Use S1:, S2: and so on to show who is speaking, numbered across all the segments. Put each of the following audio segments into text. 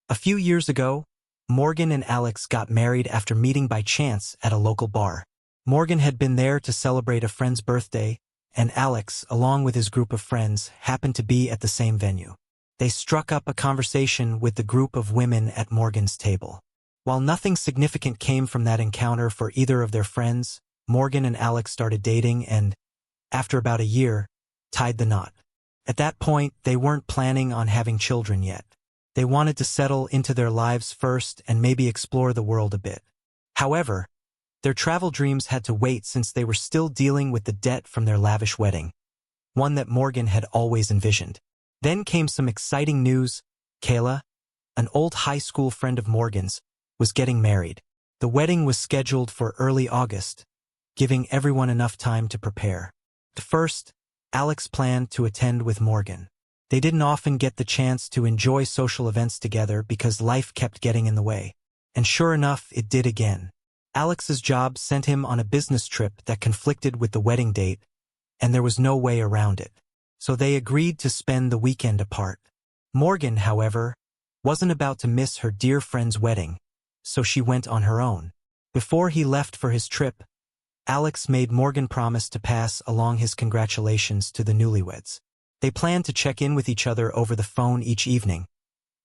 S1: A few years ago, Morgan and Alex got married after meeting by chance at a local bar. Morgan had been there to celebrate a friend's birthday, and Alex, along with his group of friends, happened to be at the same venue. They struck up a conversation with the group of women at Morgan's table. While nothing significant came from that encounter for either of their friends, Morgan and Alex started dating and, after about a year, tied the knot. At that point, they weren't planning on having children yet. They wanted to settle into their lives first and maybe explore the world a bit. However, their travel dreams had to wait since they were still dealing with the debt from their lavish wedding, one that Morgan had always envisioned. Then came some exciting news. Kayla, an old high school friend of Morgan's, was getting married. The wedding was scheduled for early August, giving everyone enough time to prepare. At first, Alex planned to attend with Morgan. They didn't often get the chance to enjoy social events together because life kept getting in the way. And sure enough, it did again. Alex's job sent him on a business trip that conflicted with the wedding date, and there was no way around it. So they agreed to spend the weekend apart. Morgan, however, wasn't about to miss her dear friend's wedding, so she went on her own. Before he left for his trip, Alex made Morgan promise to pass along his congratulations to the newlyweds. They planned to check in with each other over the phone each evening,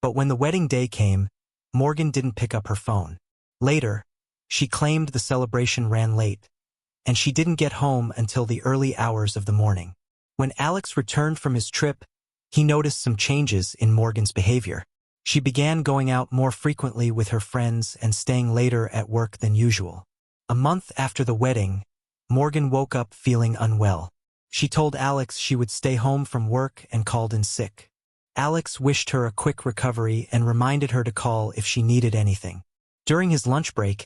S1: but when the wedding day came, Morgan didn't pick up her phone. Later, she claimed the celebration ran late, and she didn't get home until the early hours of the morning. When Alex returned from his trip, he noticed some changes in Morgan's behavior. She began going out more frequently with her friends and staying later at work than usual. A month after the wedding, Morgan woke up feeling unwell. She told Alex she would stay home from work and called in sick. Alex wished her a quick recovery and reminded her to call if she needed anything. During his lunch break,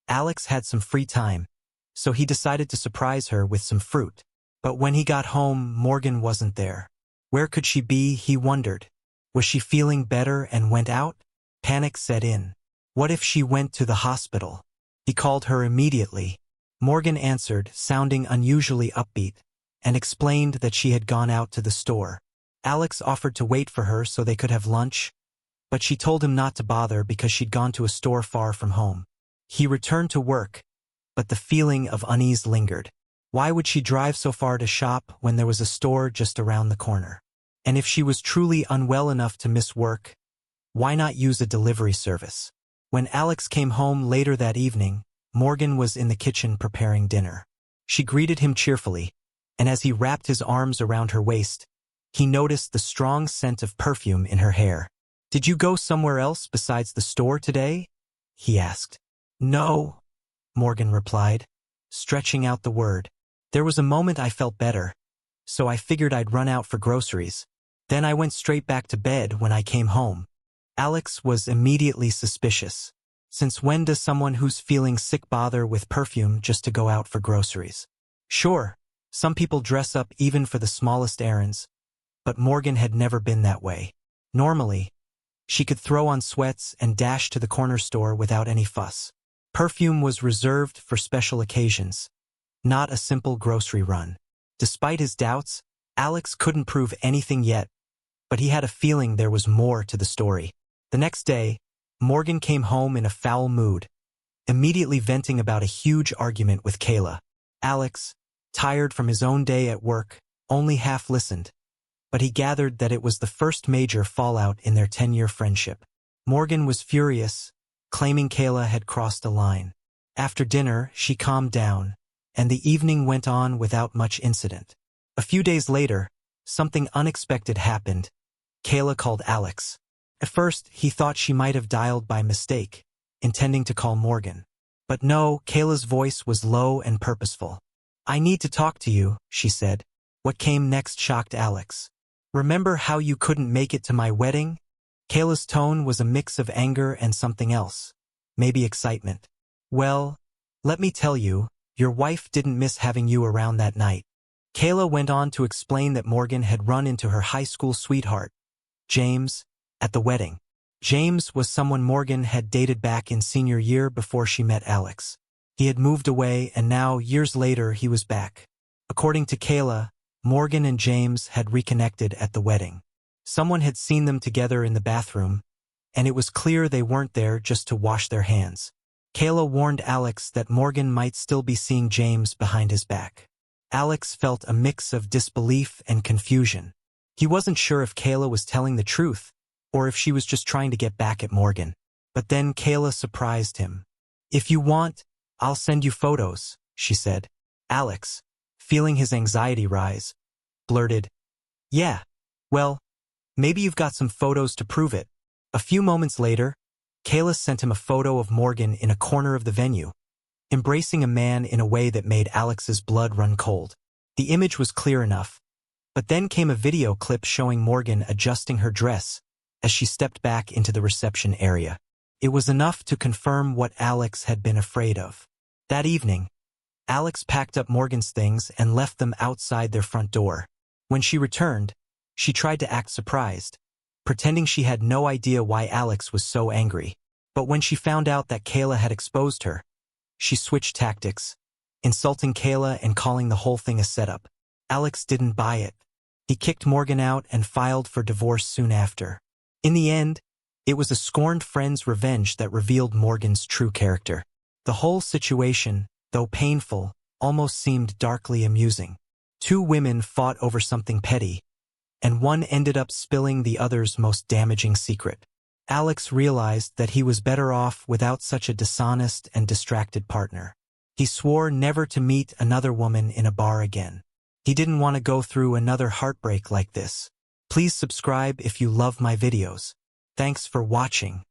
S1: Alex had some free time, so he decided to surprise her with some fruit. But when he got home, Morgan wasn't there. Where could she be, he wondered. Was she feeling better and went out? Panic set in. What if she went to the hospital? He called her immediately. Morgan answered, sounding unusually upbeat, and explained that she had gone out to the store. Alex offered to wait for her so they could have lunch, but she told him not to bother because she'd gone to a store far from home. He returned to work, but the feeling of unease lingered. Why would she drive so far to shop when there was a store just around the corner? And if she was truly unwell enough to miss work, why not use a delivery service? When Alex came home later that evening, Morgan was in the kitchen preparing dinner. She greeted him cheerfully, and as he wrapped his arms around her waist, he noticed the strong scent of perfume in her hair. "Did you go somewhere else besides the store today?" he asked. "No," Morgan replied, stretching out the word. "There was a moment I felt better, so I figured I'd run out for groceries. Then I went straight back to bed when I came home." Alex was immediately suspicious. Since when does someone who's feeling sick bother with perfume just to go out for groceries? Sure, some people dress up even for the smallest errands, but Morgan had never been that way. Normally, she could throw on sweats and dash to the corner store without any fuss. Perfume was reserved for special occasions, not a simple grocery run. Despite his doubts, Alex couldn't prove anything yet, but he had a feeling there was more to the story. The next day, Morgan came home in a foul mood, immediately venting about a huge argument with Kayla. Alex, tired from his own day at work, only half listened, but he gathered that it was the first major fallout in their 10-year friendship. Morgan was furious, claiming Kayla had crossed a line. After dinner, she calmed down, and the evening went on without much incident. A few days later, something unexpected happened. Kayla called Alex. At first, he thought she might have dialed by mistake, intending to call Morgan. But no, Kayla's voice was low and purposeful. "I need to talk to you," she said. What came next shocked Alex. "Remember how you couldn't make it to my wedding?" Kayla's tone was a mix of anger and something else, maybe excitement. "Well, let me tell you, your wife didn't miss having you around that night." Kayla went on to explain that Morgan had run into her high school sweetheart, James, at the wedding. James was someone Morgan had dated back in senior year before she met Alex. He had moved away, and now, years later, he was back. According to Kayla, Morgan and James had reconnected at the wedding. Someone had seen them together in the bathroom, and it was clear they weren't there just to wash their hands. Kayla warned Alex that Morgan might still be seeing James behind his back. Alex felt a mix of disbelief and confusion. He wasn't sure if Kayla was telling the truth, or if she was just trying to get back at Morgan. But then Kayla surprised him. "If you want, I'll send you photos," she said. Alex, feeling his anxiety rise, blurted, "Yeah, well, maybe you've got some photos to prove it." A few moments later, Kayla sent him a photo of Morgan in a corner of the venue, embracing a man in a way that made Alex's blood run cold. The image was clear enough, but then came a video clip showing Morgan adjusting her dress as she stepped back into the reception area. It was enough to confirm what Alex had been afraid of. That evening, Alex packed up Morgan's things and left them outside their front door. When she returned, she tried to act surprised, pretending she had no idea why Alex was so angry. But when she found out that Kayla had exposed her, she switched tactics, insulting Kayla and calling the whole thing a setup. Alex didn't buy it. He kicked Morgan out and filed for divorce soon after. In the end, it was a scorned friend's revenge that revealed Morgan's true character. The whole situation, though painful, almost seemed darkly amusing. Two women fought over something petty, and one ended up spilling the other's most damaging secret. Alex realized that he was better off without such a dishonest and distracted partner. He swore never to meet another woman in a bar again. He didn't want to go through another heartbreak like this. Please subscribe if you love my videos. Thanks for watching.